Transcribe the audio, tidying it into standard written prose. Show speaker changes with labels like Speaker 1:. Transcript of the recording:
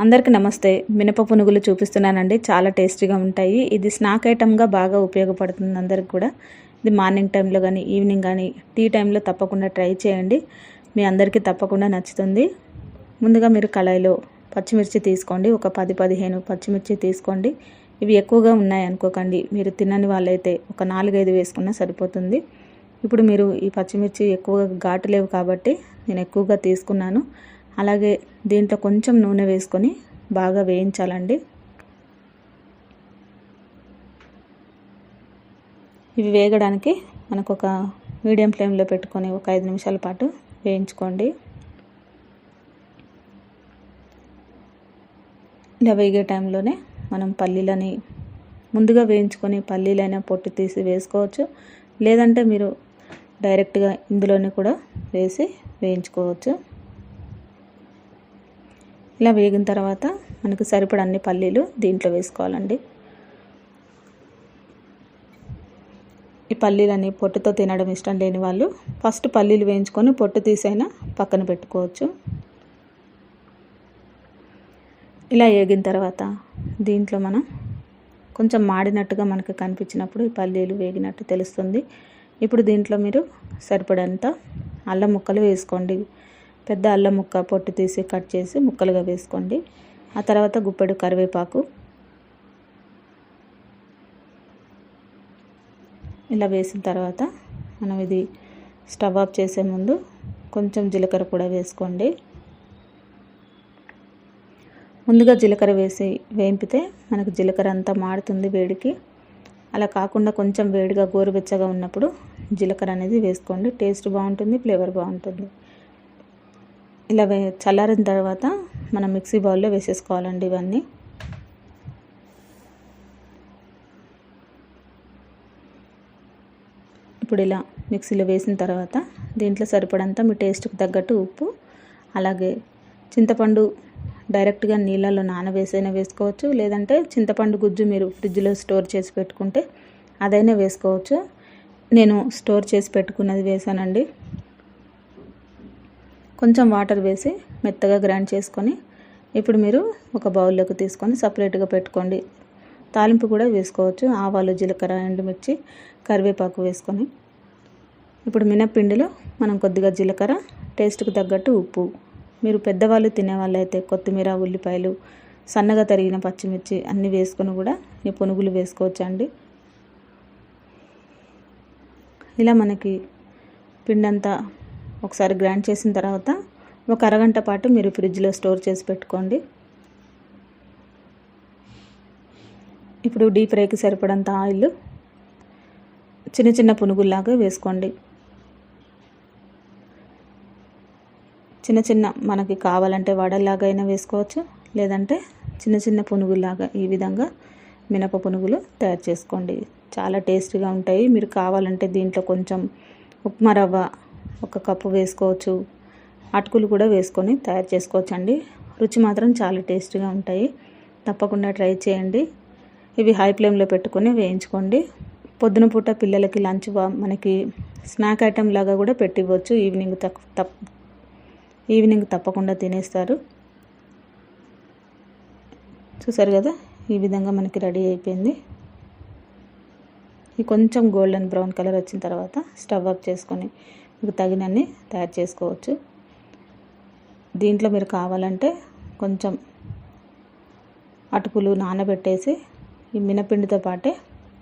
Speaker 1: అందరికీ నమస్తే. మినప పునుగులు చూపిస్తున్నానండి. చాలా టేస్టీగా ఉంటాయి. ఇది స్నాక్ ఐటమ్గా బాగా ఉపయోగపడుతుంది అందరికి కూడా. ఇది మార్నింగ్ టైంలో కానీ ఈవినింగ్ కానీ టీ టైంలో తప్పకుండా ట్రై చేయండి. మీ అందరికీ తప్పకుండా నచ్చుతుంది. ముందుగా మీరు కళాయిలో పచ్చిమిర్చి తీసుకోండి. ఒక 10-15 పచ్చిమిర్చి తీసుకోండి. ఇవి ఎక్కువగా ఉన్నాయి అనుకోకండి. మీరు తినని వాళ్ళైతే ఒక 4-5 వేసుకున్నా సరిపోతుంది. ఇప్పుడు మీరు ఈ పచ్చిమిర్చి ఎక్కువగా ఘాటు లేవు కాబట్టి నేను ఎక్కువగా తీసుకున్నాను. అలాగే దీంట్లో కొంచెం నూనె వేసుకొని బాగా వేయించాలండి. ఇవి వేగడానికి మనకు ఒక మీడియం ఫ్లేమ్లో పెట్టుకొని ఒక 5 నిమిషాల పాటు వేయించుకోండి. ఇలా వేగే టైంలోనే మనం పల్లీలని ముందుగా వేయించుకొని పల్లీలైనా పొట్టు తీసి వేసుకోవచ్చు. లేదంటే మీరు డైరెక్ట్గా ఇందులోనే కూడా వేసి వేయించుకోవచ్చు. ఇలా వేగిన తర్వాత మనకు సరిపడా అన్ని పల్లీలు దీంట్లో వేసుకోవాలండి. ఈ పల్లీలని పొట్టుతో తినడం ఇష్టం లేని వాళ్ళు ఫస్ట్ పల్లీలు వేయించుకొని పొట్టు తీసైనా పక్కన పెట్టుకోవచ్చు. ఇలా వేగిన తర్వాత దీంట్లో మనం కొంచెం మాడినట్టుగా మనకు కనిపించినప్పుడు ఈ పల్లీలు వేగినట్టు తెలుస్తుంది. ఇప్పుడు దీంట్లో మీరు సరిపడంత అల్లం ముక్కలు వేసుకోండి. పెద్ద అల్లం ముక్క పొట్టు తీసి కట్ చేసి ముక్కలుగా వేసుకోండి. ఆ తర్వాత గుప్పెడు కరివేపాకు ఇలా వేసిన తర్వాత మనం ఇది స్టవ్ ఆఫ్ చేసే ముందు కొంచెం జీలకర్ర కూడా వేసుకోండి. ముందుగా జీలకర్ర వేసి వేయింపితే మనకు జీలకర్ర అంతా మాడుతుంది వేడికి. అలా కాకుండా కొంచెం వేడిగా గోరువెచ్చగా ఉన్నప్పుడు జీలకర్ర అనేది వేసుకోండి. టేస్ట్ బాగుంటుంది, ఫ్లేవర్ బాగుంటుంది. ఇలా చల్లారిన తర్వాత మనం మిక్సీ బౌల్లో వేసేసుకోవాలండి ఇవన్నీ. ఇప్పుడు ఇలా మిక్సీలో వేసిన తర్వాత దీంట్లో సరిపడంత మీ టేస్ట్కి తగ్గట్టు ఉప్పు, అలాగే చింతపండు డైరెక్ట్గా నీళ్ళలో నానవేసైనా వేసుకోవచ్చు. లేదంటే చింతపండు గుజ్జు మీరు ఫ్రిడ్జ్లో స్టోర్ చేసి పెట్టుకుంటే అదైనా వేసుకోవచ్చు. నేను స్టోర్ చేసి పెట్టుకున్నది వేసానండి. కొంచెం వాటర్ వేసి మెత్తగా గ్రైండ్ చేసుకొని ఇప్పుడు మీరు ఒక బౌల్లోకి తీసుకొని సపరేట్గా పెట్టుకోండి. తాలింపు కూడా వేసుకోవచ్చు. ఆవాలు, జీలకర్ర, ఎండుమిర్చి, కరివేపాకు వేసుకొని ఇప్పుడు మినప్పిండిలో మనం కొద్దిగా జీలకర్ర, టేస్ట్కి తగ్గట్టు ఉప్పు, మీరు పెద్దవాళ్ళు తినేవాళ్ళు అయితే కొత్తిమీర, ఉల్లిపాయలు, సన్నగా తరిగిన పచ్చిమిర్చి అన్నీ వేసుకొని కూడా ఈ పునుగులు వేసుకోవచ్చు అండి. ఇలా మనకి పిండంతా ఒకసారి గ్రైండ్ చేసిన తర్వాత ఒక అరగంట పాటు మీరు ఫ్రిడ్జ్లో స్టోర్ చేసి పెట్టుకోండి. ఇప్పుడు డీప్ ఫ్రైకి సరిపడంత ఆయిల్ చిన్న చిన్న పునుగుల్లాగా వేసుకోండి. చిన్న చిన్న మనకి కావాలంటే వడల్లాగా అయినా వేసుకోవచ్చు. లేదంటే చిన్న చిన్న పునుగుల్లాగా ఈ విధంగా మినప పునుగులు తయారు చేసుకోండి. చాలా టేస్టీగా ఉంటాయి. మీరు కావాలంటే దీంట్లో కొంచెం ఉప్మా రవ్వ 1 కప్పు వేసుకోవచ్చు. అటుకులు కూడా వేసుకొని తయారు చేసుకోవచ్చు అండి. రుచి మాత్రం చాలా టేస్టీగా ఉంటాయి. తప్పకుండా ట్రై చేయండి. ఇవి హై ఫ్లేమ్లో పెట్టుకొని వేయించుకోండి. పొద్దున పూట పిల్లలకి లంచ్ మనకి స్నాక్ ఐటెం లాగా కూడా పెట్టివ్వచ్చు. ఈవినింగ్ తప్పకుండా తినేస్తారు. చూసారు కదా, ఈ విధంగా మనకి రెడీ అయిపోయింది. ఇది కొంచెం గోల్డెన్ బ్రౌన్ కలర్ వచ్చిన తర్వాత స్టవ్ ఆఫ్ చేసుకొని మీకు తగినన్ని తయారు చేసుకోవచ్చు. దీంట్లో మీరు కావాలంటే కొంచెం అటుకులు నానబెట్టేసి ఈ మినపిండితో పాటే